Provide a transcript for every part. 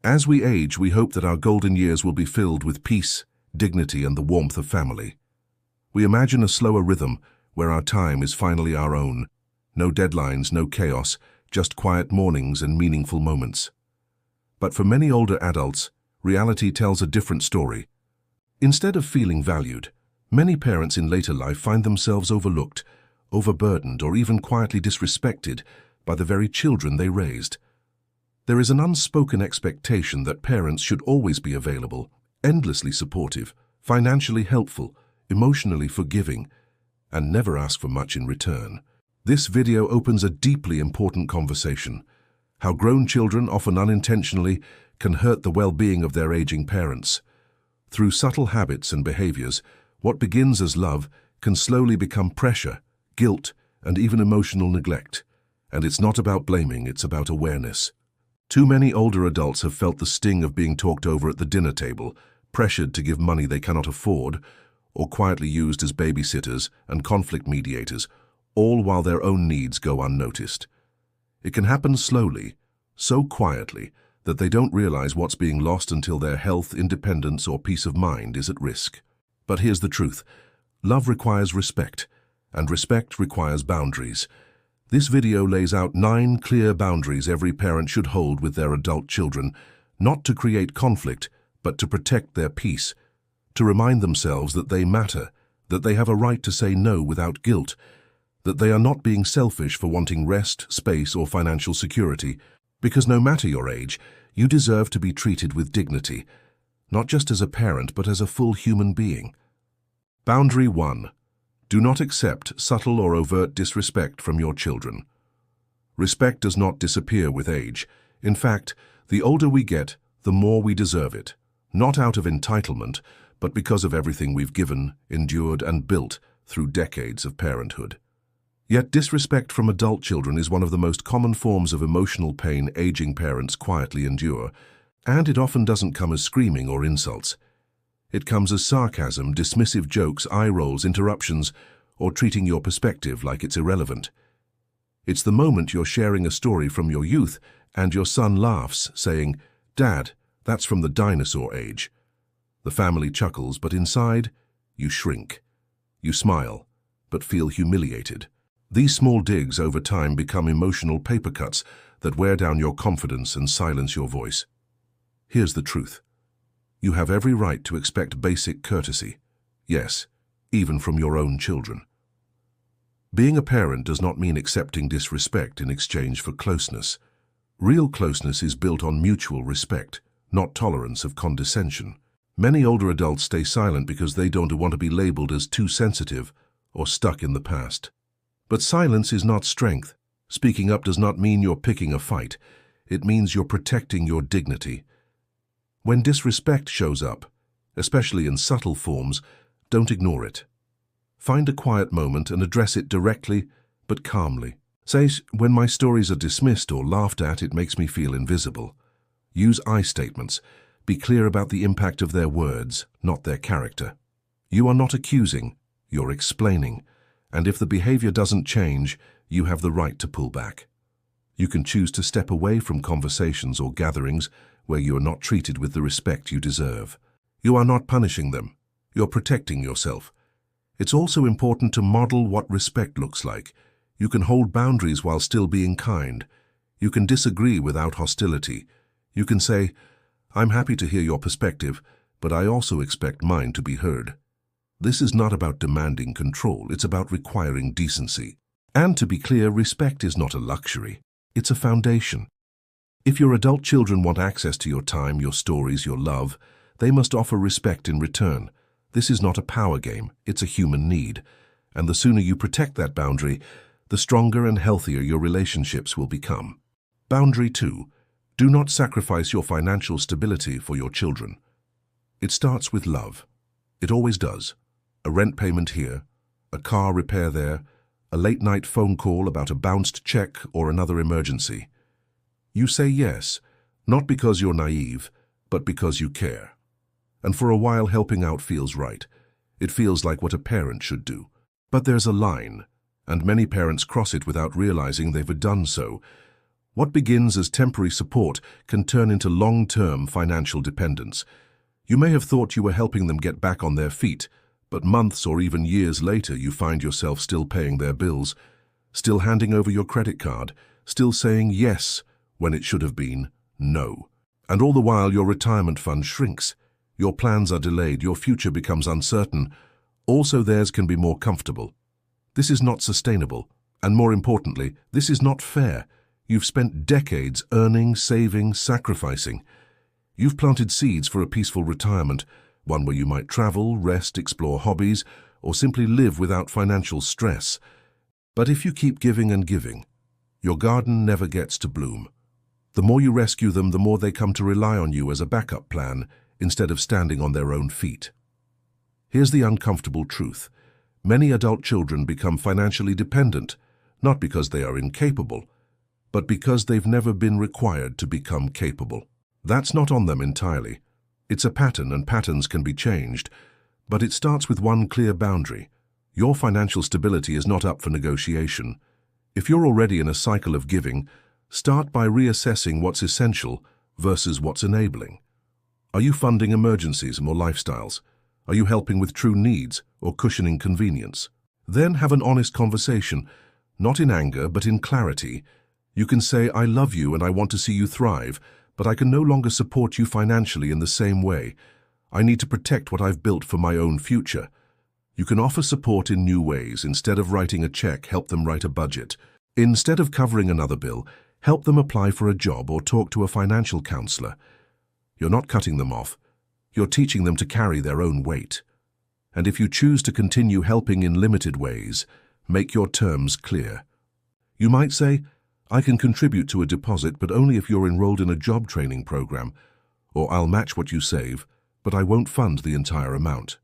As we age, we hope that our golden years will be filled with peace, dignity, and the warmth of family. We imagine a slower rhythm where our time is finally our own. No deadlines, no chaos, just quiet mornings and meaningful moments. But for many older adults, reality tells a different story. Instead of feeling valued, many parents in later life find themselves overlooked, overburdened, or even quietly disrespected by the very children they raised. There is an unspoken expectation that parents should always be available, endlessly supportive, financially helpful, emotionally forgiving, and never ask for much in return. This video opens a deeply important conversation: how grown children, often unintentionally, can hurt the well-being of their aging parents. Through subtle habits and behaviors, what begins as love can slowly become pressure, guilt, and even emotional neglect. And it's not about blaming, it's about awareness. Too many older adults have felt the sting of being talked over at the dinner table, pressured to give money they cannot afford, or quietly used as babysitters and conflict mediators, all while their own needs go unnoticed. It can happen slowly, so quietly, that they don't realize what's being lost until their health, independence, or peace of mind is at risk. But here's the truth: love requires respect, and respect requires boundaries. This video lays out 9 clear boundaries every parent should hold with their adult children, not to create conflict, but to protect their peace, to remind themselves that they matter, that they have a right to say no without guilt, that they are not being selfish for wanting rest, space, or financial security, because no matter your age, you deserve to be treated with dignity, not just as a parent, but as a full human being. Boundary 1. Do not accept subtle or overt disrespect from your children. Respect does not disappear with age. In fact, the older we get, the more we deserve it, not out of entitlement, but because of everything we've given, endured, and built through decades of parenthood. Yet disrespect from adult children is one of the most common forms of emotional pain aging parents quietly endure, and it often doesn't come as screaming or insults. It comes as sarcasm, dismissive jokes, eye rolls, interruptions, or treating your perspective like it's irrelevant. It's the moment you're sharing a story from your youth and your son laughs, saying, "Dad, that's from the dinosaur age." The family chuckles, but inside, you shrink. You smile, but feel humiliated. These small digs over time become emotional paper cuts that wear down your confidence and silence your voice. Here's the truth: you have every right to expect basic courtesy. Yes, even from your own children. Being a parent does not mean accepting disrespect in exchange for closeness. Real closeness is built on mutual respect, not tolerance of condescension. Many older adults stay silent because they don't want to be labeled as too sensitive or stuck in the past. But silence is not strength. Speaking up does not mean you're picking a fight. It means you're protecting your dignity. When disrespect shows up, especially in subtle forms, don't ignore it. Find a quiet moment and address it directly but calmly. Say, "When my stories are dismissed or laughed at, it makes me feel invisible." Use I statements. Be clear about the impact of their words, not their character. You are not accusing, you're explaining. And if the behavior doesn't change, you have the right to pull back. You can choose to step away from conversations or gatherings where you are not treated with the respect you deserve. You are not punishing them. You're protecting yourself. It's also important to model what respect looks like. You can hold boundaries while still being kind. You can disagree without hostility. You can say, "I'm happy to hear your perspective, but I also expect mine to be heard." This is not about demanding control, it's about requiring decency. And to be clear, respect is not a luxury, it's a foundation. If your adult children want access to your time, your stories, your love, they must offer respect in return. This is not a power game, it's a human need. And the sooner you protect that boundary, the stronger and healthier your relationships will become. Boundary 2. Do not sacrifice your financial stability for your children. It starts with love. It always does. A rent payment here, a car repair there, a late-night phone call about a bounced check or another emergency. You say yes, not because you're naive, but because you care. And for a while, helping out feels right. It feels like what a parent should do. But there's a line, and many parents cross it without realizing they've done so. What begins as temporary support can turn into long-term financial dependence. You may have thought you were helping them get back on their feet, but months or even years later you find yourself still paying their bills, still handing over your credit card, still saying yes when it should have been no. And all the while your retirement fund shrinks. Your plans are delayed, your future becomes uncertain. Also theirs can be more comfortable. This is not sustainable, and more importantly, this is not fair. You've spent decades earning, saving, sacrificing. You've planted seeds for a peaceful retirement, one where you might travel, rest, explore hobbies, or simply live without financial stress. But if you keep giving and giving, your garden never gets to bloom. The more you rescue them, the more they come to rely on you as a backup plan instead of standing on their own feet. Here's the uncomfortable truth. Many adult children become financially dependent, not because they are incapable, but because they've never been required to become capable. That's not on them entirely. It's a pattern, and patterns can be changed. But it starts with one clear boundary. Your financial stability is not up for negotiation. If you're already in a cycle of giving, start by reassessing what's essential versus what's enabling. Are you funding emergencies or lifestyles? Are you helping with true needs or cushioning convenience? Then have an honest conversation, not in anger but in clarity. You can say, I love you and I want to see you thrive, but I can no longer support you financially in the same way. I need to protect what I've built for my own future. You can offer support in new ways. Instead of writing a check, help them write a budget. Instead of covering another bill, help them apply for a job or talk to a financial counselor. You're not cutting them off. You're teaching them to carry their own weight. And if you choose to continue helping in limited ways, make your terms clear. You might say, I can contribute to a deposit, but only if you're enrolled in a job training program, or I'll match what you save, but I won't fund the entire amount.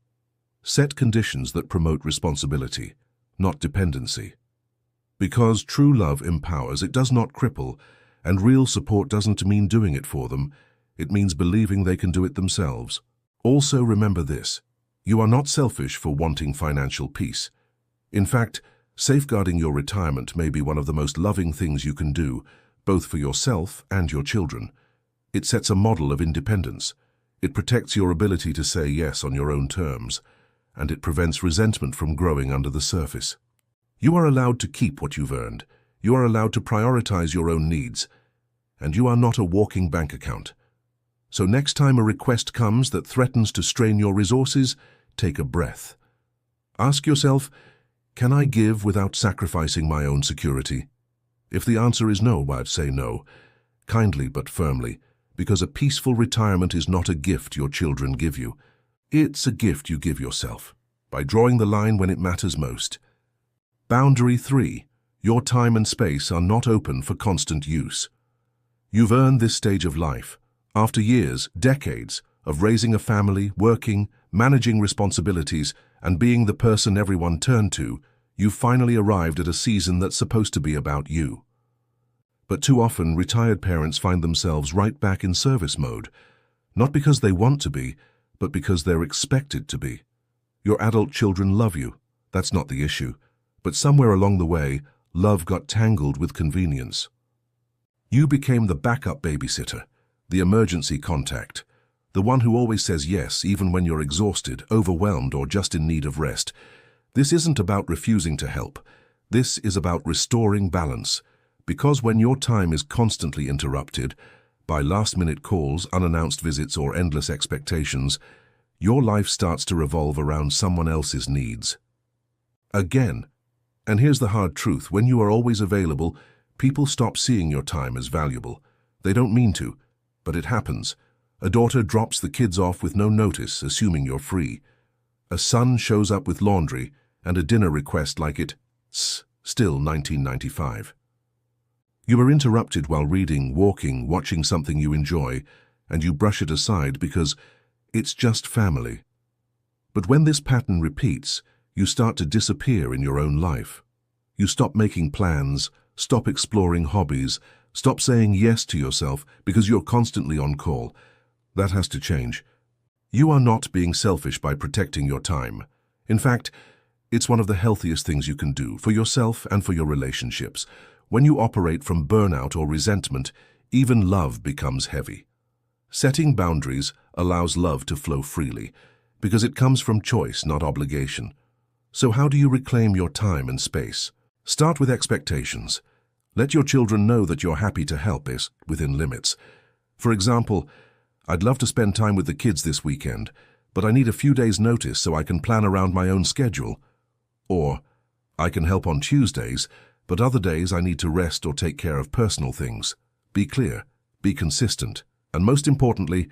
Set conditions that promote responsibility, not dependency. Because true love empowers, it does not cripple, and real support doesn't mean doing it for them, it means believing they can do it themselves. Also remember this, you are not selfish for wanting financial peace. In fact, safeguarding your retirement may be one of the most loving things you can do, both for yourself and your children. It sets a model of independence. It protects your ability to say yes on your own terms, and it prevents resentment from growing under the surface. You are allowed to keep what you've earned. You are allowed to prioritize your own needs, and you are not a walking bank account. So next time a request comes that threatens to strain your resources, take a breath. Ask yourself, can I give without sacrificing my own security? If the answer is no, I'd say no, kindly but firmly, because a peaceful retirement is not a gift your children give you. It's a gift you give yourself, by drawing the line when it matters most. Boundary 3. Your time and space are not open for constant use. You've earned this stage of life. After years, decades, of raising a family, working, managing responsibilities, and being the person everyone turned to, you've finally arrived at a season that's supposed to be about you. But too often, retired parents find themselves right back in service mode, not because they want to be, but because they're expected to be. Your adult children love you, that's not the issue, but somewhere along the way, love got tangled with convenience. You became the backup babysitter, the emergency contact, the one who always says yes even when you're exhausted, overwhelmed, or just in need of rest. This isn't about refusing to help. This is about restoring balance. Because when your time is constantly interrupted by last-minute calls, unannounced visits, or endless expectations, your life starts to revolve around someone else's needs. Again, and here's the hard truth, when you are always available, people stop seeing your time as valuable. They don't mean to, but it happens. A daughter drops the kids off with no notice, assuming you're free. A son shows up with laundry and a dinner request like it's still 1995. You are interrupted while reading, walking, watching something you enjoy, and you brush it aside because it's just family. But when this pattern repeats, you start to disappear in your own life. You stop making plans, stop exploring hobbies, stop saying yes to yourself because you're constantly on call. That has to change. You are not being selfish by protecting your time. In fact, it's one of the healthiest things you can do for yourself and for your relationships. When you operate from burnout or resentment, even love becomes heavy. Setting boundaries allows love to flow freely, because it comes from choice, not obligation. So how do you reclaim your time and space? Start with expectations. Let your children know that you're happy to help is within limits. For example, I'd love to spend time with the kids this weekend, but I need a few days' notice so I can plan around my own schedule. Or, I can help on Tuesdays, but other days I need to rest or take care of personal things. Be clear, be consistent, and most importantly,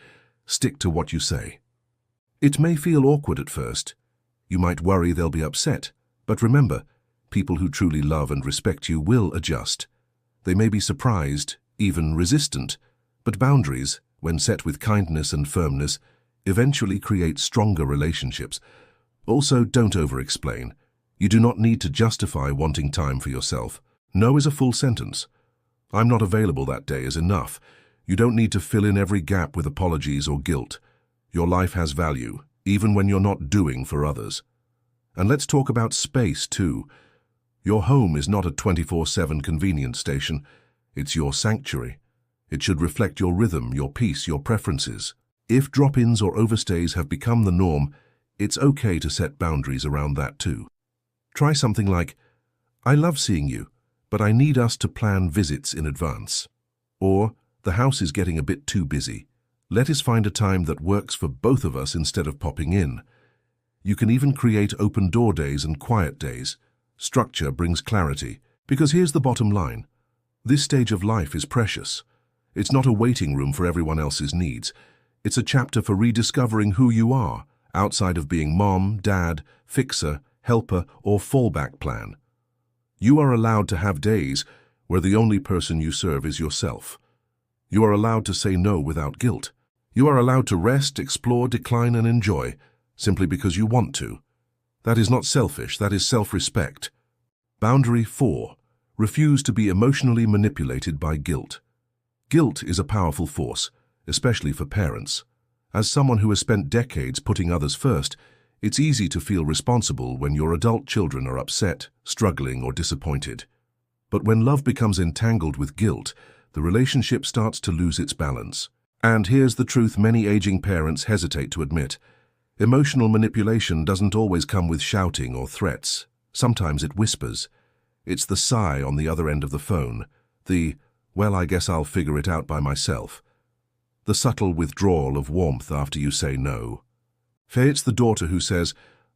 stick to what you say. It may feel awkward at first. You might worry they'll be upset, but remember, people who truly love and respect you will adjust. They may be surprised, even resistant, but boundaries, when set with kindness and firmness, eventually create stronger relationships. Also, don't over-explain. You do not need to justify wanting time for yourself. No is a full sentence. I'm not available that day is enough. You don't need to fill in every gap with apologies or guilt. Your life has value, even when you're not doing for others. And let's talk about space, too. Your home is not a 24/7 convenience station. It's your sanctuary. It should reflect your rhythm, your peace, your preferences. If drop-ins or overstays have become the norm, it's okay to set boundaries around that too. Try something like, I love seeing you, but I need us to plan visits in advance. Or, the house is getting a bit too busy. Let us find a time that works for both of us instead of popping in. You can even create open door days and quiet days. Structure brings clarity, because here's the bottom line. This stage of life is precious. It's not a waiting room for everyone else's needs. It's a chapter for rediscovering who you are, outside of being mom, dad, fixer, helper, or fallback plan. You are allowed to have days where the only person you serve is yourself. You are allowed to say no without guilt. You are allowed to rest, explore, decline, and enjoy, simply because you want to. That is not selfish, that is self-respect. Boundary 4. Refuse to be emotionally manipulated by guilt. Guilt is a powerful force, especially for parents. As someone who has spent decades putting others first, it's easy to feel responsible when your adult children are upset, struggling, or disappointed. But when love becomes entangled with guilt, the relationship starts to lose its balance. And here's the truth many aging parents hesitate to admit. Emotional manipulation doesn't always come with shouting or threats. Sometimes it whispers. It's the sigh on the other end of the phone, the, well, I guess I'll figure it out by myself. The subtle withdrawal of warmth after you say no. It's the daughter who says,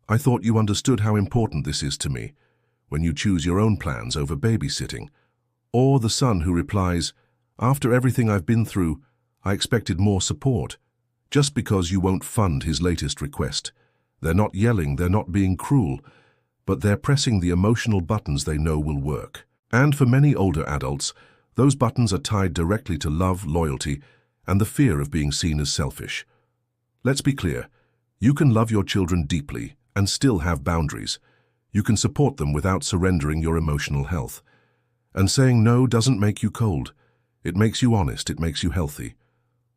I thought you understood how important this is to me, when you choose your own plans over babysitting. Or the son who replies, after everything I've been through, I expected more support, just because you won't fund his latest request. They're not yelling, they're not being cruel, but they're pressing the emotional buttons they know will work. And for many older adults, those buttons are tied directly to love, loyalty, and the fear of being seen as selfish. Let's be clear, you can love your children deeply and still have boundaries. You can support them without surrendering your emotional health. And saying no doesn't make you cold. It makes you honest, it makes you healthy.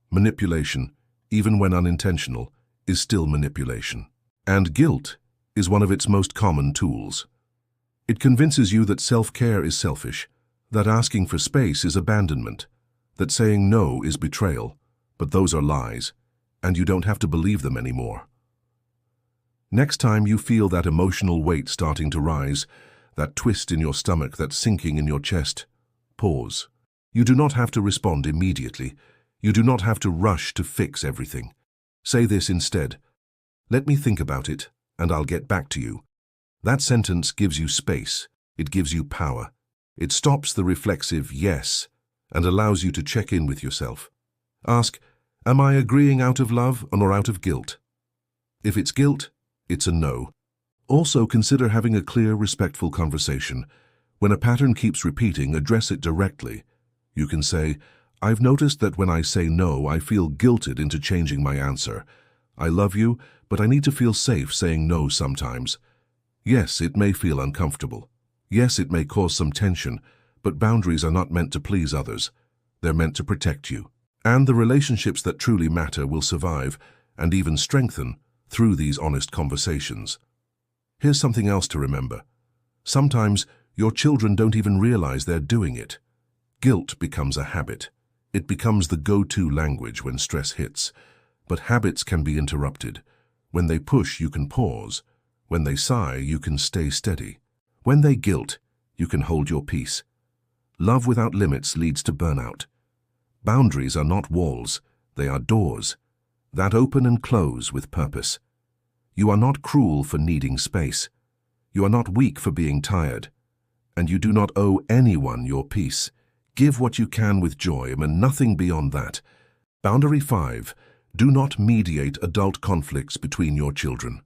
Manipulation, even when unintentional, is still manipulation. And guilt is one of its most common tools. It convinces you that self-care is selfish, that asking for space is abandonment, that saying no is betrayal, but those are lies, and you don't have to believe them anymore. Next time you feel that emotional weight starting to rise, that twist in your stomach, that sinking in your chest, pause. You do not have to respond immediately. You do not have to rush to fix everything. Say this instead. Let me think about it, and I'll get back to you. That sentence gives you space. It gives you power. It stops the reflexive yes and allows you to check in with yourself. Ask, am I agreeing out of love or out of guilt? If it's guilt, it's a no. Also consider having a clear, respectful conversation. When a pattern keeps repeating, address it directly. You can say, I've noticed that when I say no, I feel guilted into changing my answer. I love you, but I need to feel safe saying no sometimes. Yes, it may feel uncomfortable. Yes, it may cause some tension, but boundaries are not meant to please others. They're meant to protect you. And the relationships that truly matter will survive and even strengthen through these honest conversations. Here's something else to remember. Sometimes Your children don't even realize they're doing it. Guilt becomes a habit. It becomes the go-to language when stress hits. But habits can be interrupted. When they push, you can pause. When they sigh, you can stay steady. When they guilt, you can hold your peace. Love without limits leads to burnout. Boundaries are not walls, they are doors that open and close with purpose. You are not cruel for needing space. You are not weak for being tired. And you do not owe anyone your peace. Give what you can with joy and nothing beyond that. Boundary 5. Do not mediate adult conflicts between your children.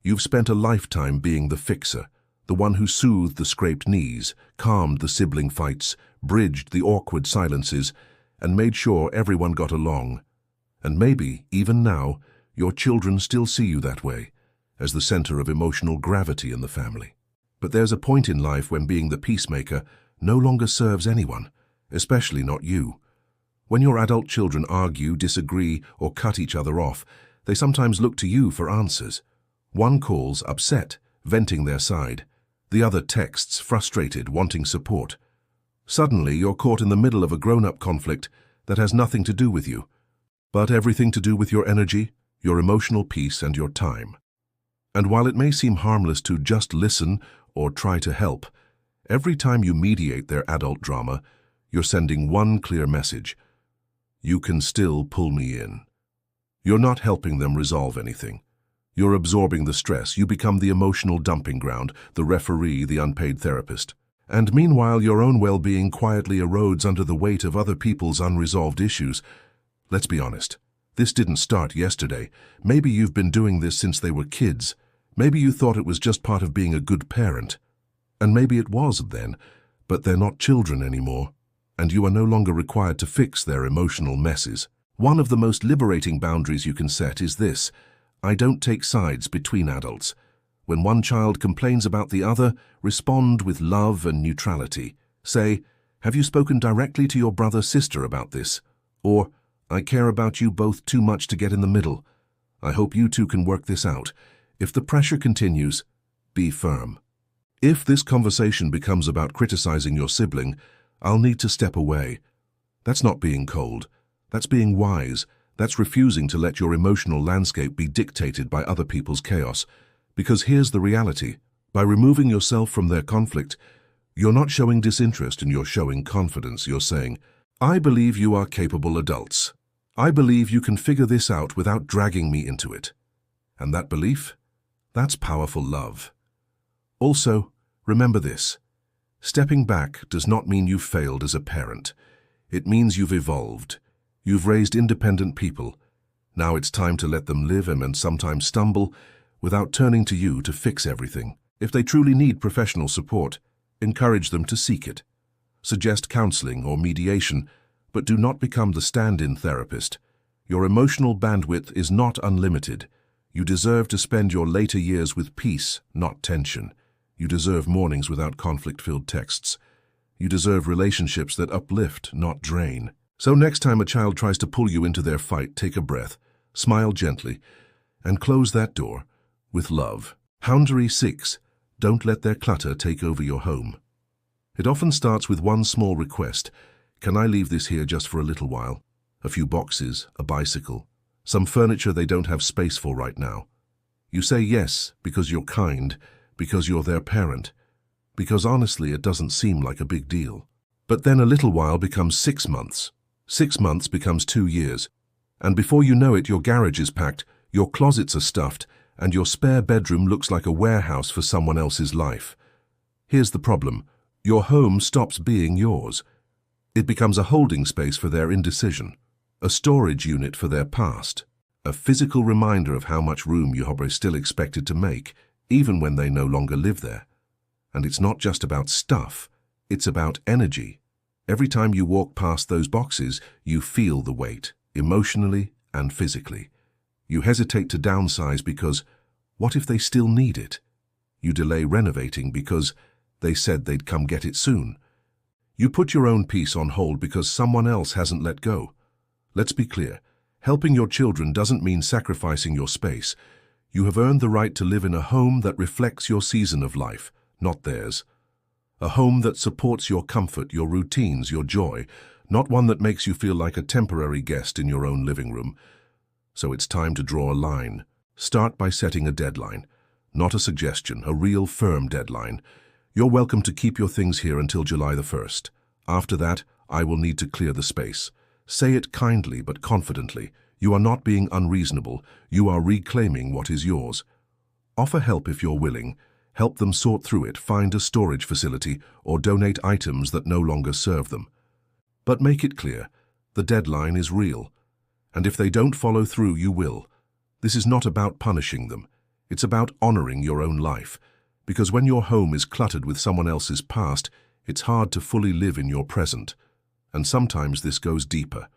You've spent a lifetime being the fixer, the one who soothed the scraped knees, calmed the sibling fights, bridged the awkward silences, and made sure everyone got along. And maybe, even now, your children still see you that way, as the center of emotional gravity in the family. But there's a point in life when being the peacemaker no longer serves anyone, especially not you. When your adult children argue, disagree, or cut each other off, they sometimes look to you for answers. One calls upset, venting their side. The other texts, frustrated, wanting support. Suddenly, you're caught in the middle of a grown-up conflict that has nothing to do with you, but everything to do with your energy, your emotional peace, and your time. And while it may seem harmless to just listen or try to help, every time you mediate their adult drama, you're sending one clear message. You can still pull me in. You're not helping them resolve anything. You're absorbing the stress. You become the emotional dumping ground, the referee, the unpaid therapist. And meanwhile, your own well-being quietly erodes under the weight of other people's unresolved issues. Let's be honest. This didn't start yesterday. Maybe you've been doing this since they were kids. Maybe you thought it was just part of being a good parent. And maybe it was then, but they're not children anymore, and you are no longer required to fix their emotional messes. One of the most liberating boundaries you can set is this: I don't take sides between adults. When one child complains about the other, respond with love and neutrality. Say, have you spoken directly to your brother/sister about this? Or, I care about you both too much to get in the middle. I hope you two can work this out. If the pressure continues, be firm. If this conversation becomes about criticizing your sibling, I'll need to step away. That's not being cold. That's being wise. That's refusing to let your emotional landscape be dictated by other people's chaos. Because here's the reality. By removing yourself from their conflict, you're not showing disinterest and you're showing confidence. You're saying, I believe you are capable adults. I believe you can figure this out without dragging me into it. And that belief? That's powerful love. Also, remember this. Stepping back does not mean you've failed as a parent. It means you've evolved. You've raised independent people. Now it's time to let them live and sometimes stumble without turning to you to fix everything. If they truly need professional support, encourage them to seek it. Suggest counseling or mediation, but do not become the stand-in therapist. Your emotional bandwidth is not unlimited. You deserve to spend your later years with peace, not tension. You deserve mornings without conflict-filled texts. You deserve relationships that uplift, not drain. So next time a child tries to pull you into their fight, take a breath, smile gently, and close that door with love. Boundary 6. Don't let their clutter take over your home. It often starts with one small request. Can I leave this here just for a little while? A few boxes, a bicycle, some furniture they don't have space for right now. You say yes because you're kind, because you're their parent, because honestly it doesn't seem like a big deal. But then a little while becomes 6 months. 6 months becomes 2 years. And before you know it, your garage is packed, your closets are stuffed, and your spare bedroom looks like a warehouse for someone else's life. Here's the problem. Your home stops being yours. It becomes a holding space for their indecision, a storage unit for their past, a physical reminder of how much room you are still expected to make, even when they no longer live there. And it's not just about stuff, it's about energy. Every time you walk past those boxes, you feel the weight, emotionally and physically. You hesitate to downsize because, what if they still need it? You delay renovating because they said they'd come get it soon. You put your own peace on hold because someone else hasn't let go. Let's be clear. Helping your children doesn't mean sacrificing your space. You have earned the right to live in a home that reflects your season of life, not theirs. A home that supports your comfort, your routines, your joy, not one that makes you feel like a temporary guest in your own living room. So it's time to draw a line. Start by setting a deadline. Not a suggestion, a real firm deadline. You're welcome to keep your things here until July the 1st. After that, I will need to clear the space. Say it kindly but confidently. You are not being unreasonable. You are reclaiming what is yours. Offer help if you're willing. Help them sort through it, find a storage facility, or donate items that no longer serve them. But make it clear, the deadline is real. And if they don't follow through, you will. This is not about punishing them. It's about honoring your own life. Because when your home is cluttered with someone else's past, it's hard to fully live in your present. And sometimes this goes deeper.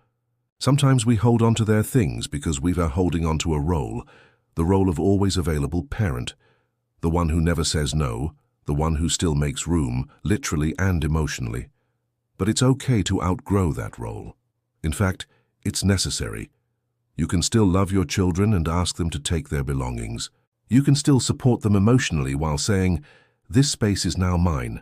Sometimes we hold on to their things because we are holding on to a role, the role of always available parent, the one who never says no, the one who still makes room, literally and emotionally. But it's okay to outgrow that role. In fact, it's necessary. You can still love your children and ask them to take their belongings. You can still support them emotionally while saying, "This space is now mine."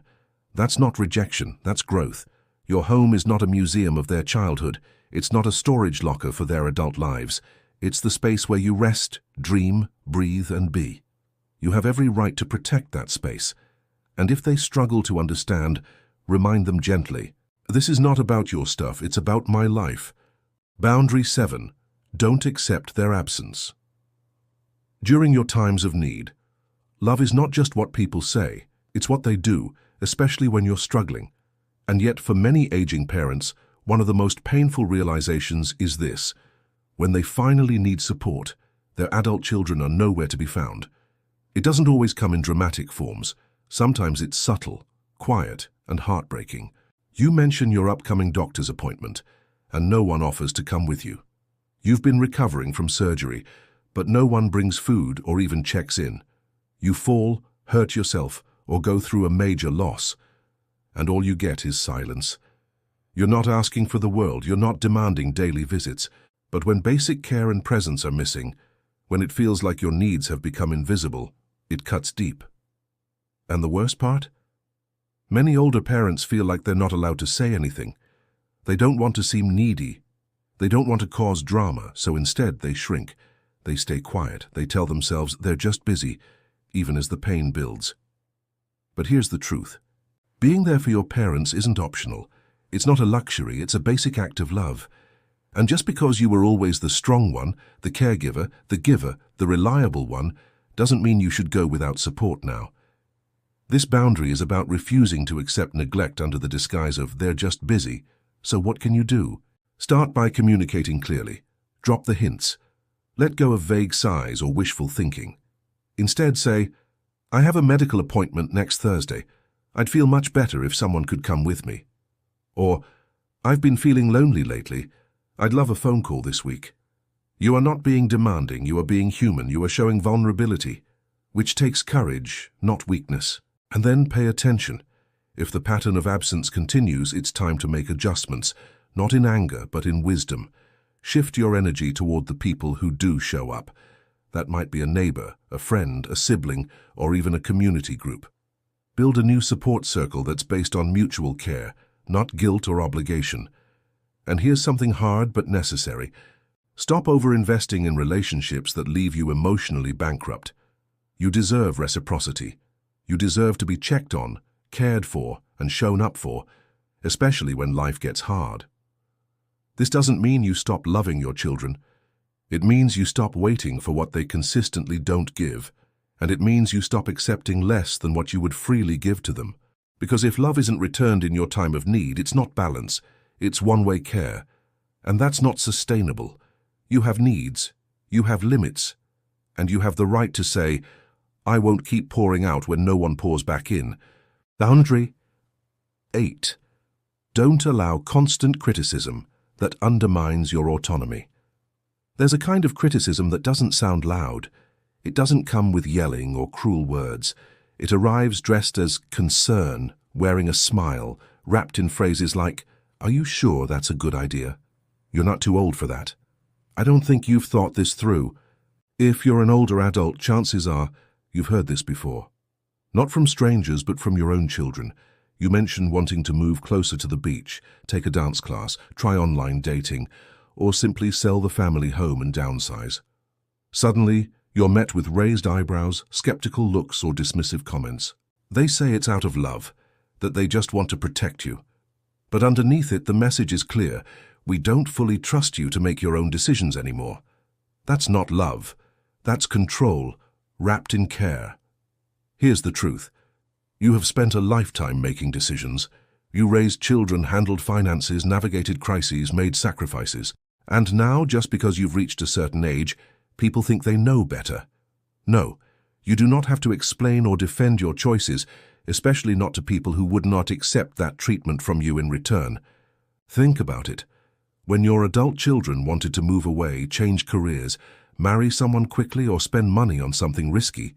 That's not rejection, that's growth. Your home is not a museum of their childhood. It's not a storage locker for their adult lives. It's the space where you rest, dream, breathe, and be. You have every right to protect that space. And if they struggle to understand, remind them gently. This is not about your stuff, it's about my life. Boundary 7. Don't accept their absence. During your times of need, love is not just what people say, it's what they do, especially when you're struggling. And yet for many aging parents, one of the most painful realizations is this. When they finally need support, their adult children are nowhere to be found. It doesn't always come in dramatic forms. Sometimes it's subtle, quiet, and heartbreaking. You mention your upcoming doctor's appointment, and no one offers to come with you. You've been recovering from surgery, but no one brings food or even checks in. You fall, hurt yourself, or go through a major loss, and all you get is silence. You're not asking for the world, you're not demanding daily visits, but when basic care and presence are missing, when it feels like your needs have become invisible, it cuts deep. And the worst part? Many older parents feel like they're not allowed to say anything. They don't want to seem needy. They don't want to cause drama, so instead they shrink. They stay quiet. They tell themselves they're just busy, even as the pain builds. But here's the truth. Being there for your parents isn't optional. It's not a luxury, it's a basic act of love. And just because you were always the strong one, the caregiver, the giver, the reliable one, doesn't mean you should go without support now. This boundary is about refusing to accept neglect under the disguise of "they're just busy." So what can you do? Start by communicating clearly. Drop the hints. Let go of vague sighs or wishful thinking. Instead say, "I have a medical appointment next Thursday. I'd feel much better if someone could come with me." Or, "I've been feeling lonely lately. I'd love a phone call this week." You are not being demanding, you are being human, you are showing vulnerability, which takes courage, not weakness. And then pay attention. If the pattern of absence continues, it's time to make adjustments, not in anger, but in wisdom. Shift your energy toward the people who do show up. That might be a neighbor, a friend, a sibling, or even a community group. Build a new support circle that's based on mutual care, not guilt or obligation. And here's something hard but necessary. Stop over-investing in relationships that leave you emotionally bankrupt. You deserve reciprocity. You deserve to be checked on, cared for, and shown up for, especially when life gets hard. This doesn't mean you stop loving your children. It means you stop waiting for what they consistently don't give, and it means you stop accepting less than what you would freely give to them. Because if love isn't returned in your time of need, it's not balance, it's one-way care. And that's not sustainable. You have needs, you have limits, and you have the right to say, "I won't keep pouring out when no one pours back in." Boundary 8. Don't allow constant criticism that undermines your autonomy. There's a kind of criticism that doesn't sound loud. It doesn't come with yelling or cruel words. It arrives dressed as concern, wearing a smile, wrapped in phrases like, "Are you sure that's a good idea? You're not too old for that. I don't think you've thought this through." If you're an older adult, chances are you've heard this before. Not from strangers, but from your own children. You mention wanting to move closer to the beach, take a dance class, try online dating, or simply sell the family home and downsize. Suddenly, you're met with raised eyebrows, skeptical looks, or dismissive comments. They say it's out of love, that they just want to protect you. But underneath it, the message is clear. We don't fully trust you to make your own decisions anymore. That's not love. That's control, wrapped in care. Here's the truth. You have spent a lifetime making decisions. You raised children, handled finances, navigated crises, made sacrifices. And now, just because you've reached a certain age, people think they know better. No, you do not have to explain or defend your choices, especially not to people who would not accept that treatment from you in return. Think about it. When your adult children wanted to move away, change careers, marry someone quickly, or spend money on something risky,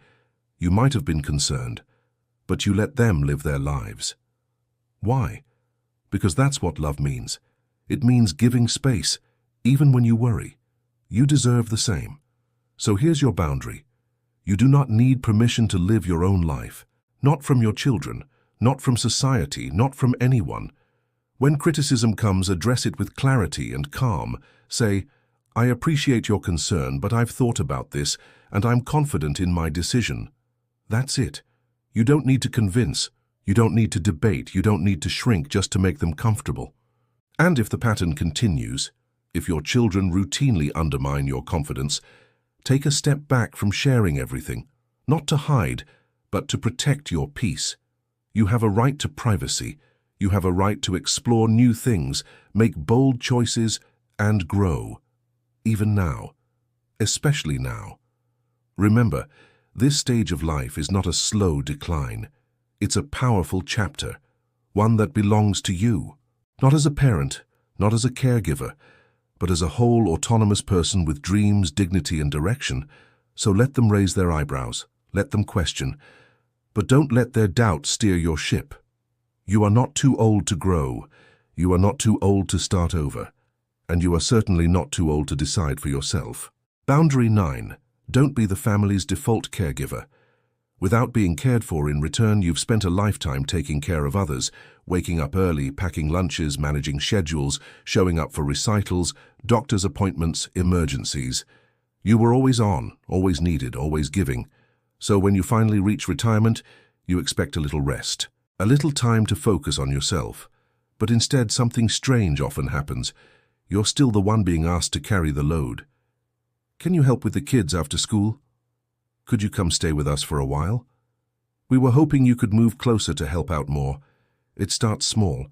you might have been concerned, but you let them live their lives. Why? Because that's what love means. It means giving space, even when you worry. You deserve the same. So here's your boundary. You do not need permission to live your own life. Not from your children, not from society, not from anyone. When criticism comes, address it with clarity and calm. Say, I appreciate your concern, but I've thought about this, and I'm confident in my decision. That's it. You don't need to convince. You don't need to debate. You don't need to shrink just to make them comfortable. And if the pattern continues, if your children routinely undermine your confidence, take a step back from sharing everything, not to hide, but to protect your peace. You have a right to privacy. You have a right to explore new things, make bold choices, and grow. Even now. Especially now. Remember, this stage of life is not a slow decline. It's a powerful chapter, one that belongs to you, not as a parent, not as a caregiver, but as a whole autonomous person with dreams, dignity, and direction. So let them raise their eyebrows, let them question, but don't let their doubt steer your ship. You are not too old to grow, you are not too old to start over, and you are certainly not too old to decide for yourself. Boundary 9. Don't be the family's default caregiver. Without being cared for in return, you've spent a lifetime taking care of others, waking up early, packing lunches, managing schedules, showing up for recitals, doctor's appointments, emergencies. You were always on, always needed, always giving. So when you finally reach retirement, you expect a little rest, a little time to focus on yourself. But instead, something strange often happens. You're still the one being asked to carry the load. Can you help with the kids after school? Could you come stay with us for a while? We were hoping you could move closer to help out more. It starts small,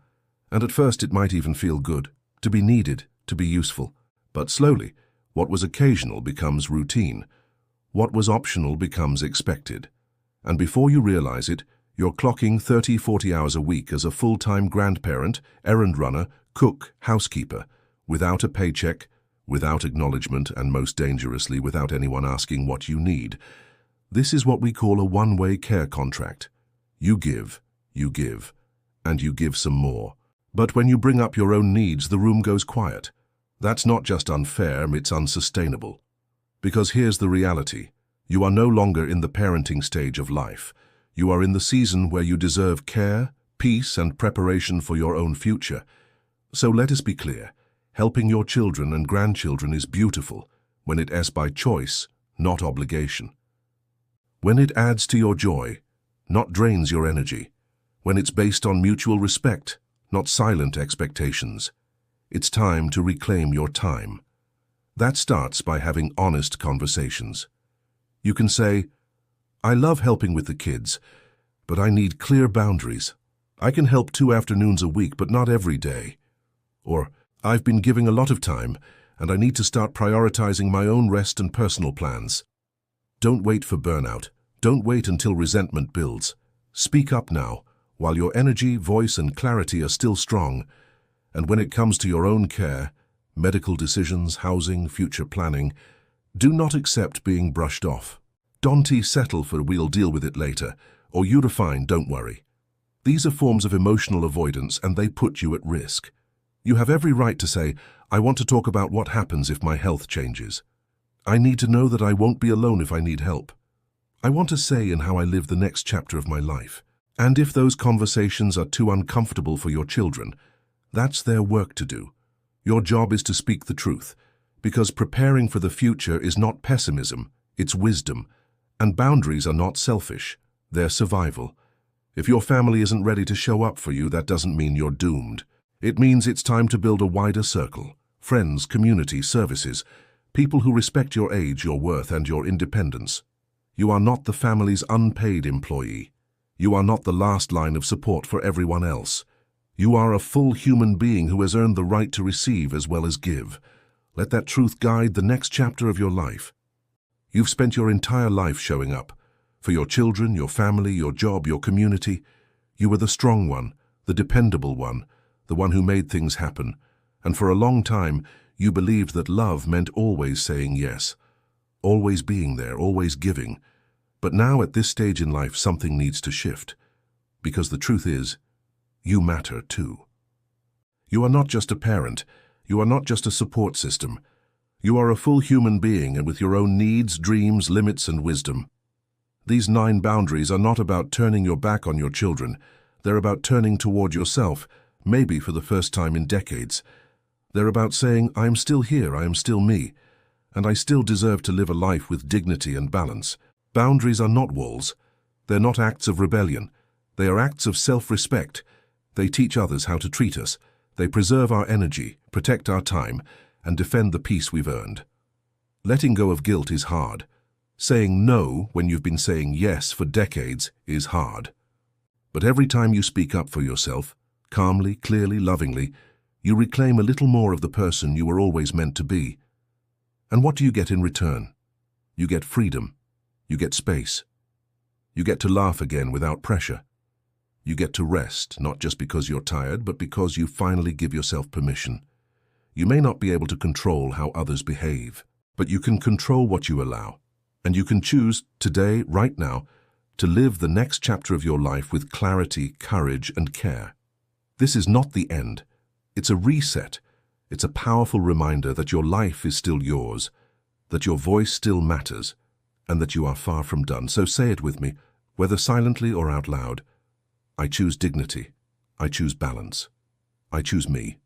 and at first it might even feel good, to be needed, to be useful. But slowly, what was occasional becomes routine. What was optional becomes expected. And before you realize it, you're clocking 30-40 hours a week as a full-time grandparent, errand runner, cook, housekeeper, without a paycheck, without acknowledgement, and most dangerously, without anyone asking what you need. This is what we call a one-way care contract. You give, and you give some more. But when you bring up your own needs, the room goes quiet. That's not just unfair, it's unsustainable. Because here's the reality. You are no longer in the parenting stage of life. You are in the season where you deserve care, peace, and preparation for your own future. So let us be clear. Helping your children and grandchildren is beautiful when it is by choice, not obligation. When it adds to your joy, not drains your energy. When it's based on mutual respect, not silent expectations. It's time to reclaim your time. That starts by having honest conversations. You can say, I love helping with the kids, but I need clear boundaries. I can help 2 afternoons a week, but not every day. Or, I've been giving a lot of time, and I need to start prioritizing my own rest and personal plans. Don't wait for burnout. Don't wait until resentment builds. Speak up now, while your energy, voice, and clarity are still strong. And when it comes to your own care, medical decisions, housing, future planning, do not accept being brushed off. Don't settle for we'll deal with it later, or you're fine, don't worry. These are forms of emotional avoidance, and they put you at risk. You have every right to say, I want to talk about what happens if my health changes. I need to know that I won't be alone if I need help. I want a say in how I live the next chapter of my life. And if those conversations are too uncomfortable for your children, that's their work to do. Your job is to speak the truth, because preparing for the future is not pessimism, it's wisdom. And boundaries are not selfish, they're survival. If your family isn't ready to show up for you, that doesn't mean you're doomed. It means it's time to build a wider circle. Friends, community, services, people who respect your age, your worth, and your independence. You are not the family's unpaid employee. You are not the last line of support for everyone else. You are a full human being who has earned the right to receive as well as give. Let that truth guide the next chapter of your life. You've spent your entire life showing up. For your children, your family, your job, your community. You were the strong one, the dependable one, the one who made things happen. And for a long time, you believed that love meant always saying yes, always being there, always giving. But now at this stage in life, something needs to shift. Because the truth is, you matter too. You are not just a parent. You are not just a support system. You are a full human being, and with your own needs, dreams, limits, and wisdom. These 9 boundaries are not about turning your back on your children. They're about turning toward yourself, maybe for the first time in decades. They're about saying, I am still here, I am still me, and I still deserve to live a life with dignity and balance. Boundaries are not walls. They're not acts of rebellion. They are acts of self-respect. They teach others how to treat us. They preserve our energy, protect our time, and defend the peace we've earned. Letting go of guilt is hard. Saying no when you've been saying yes for decades is hard. But every time you speak up for yourself, calmly, clearly, lovingly, you reclaim a little more of the person you were always meant to be. And what do you get in return? You get freedom. You get space. You get to laugh again without pressure. You get to rest, not just because you're tired, but because you finally give yourself permission. You may not be able to control how others behave, but you can control what you allow. And you can choose today, right now, to live the next chapter of your life with clarity, courage, and care. This is not the end. It's a reset. It's a powerful reminder that your life is still yours, that your voice still matters, and that you are far from done. So say it with me, whether silently or out loud. I choose dignity. I choose balance. I choose me.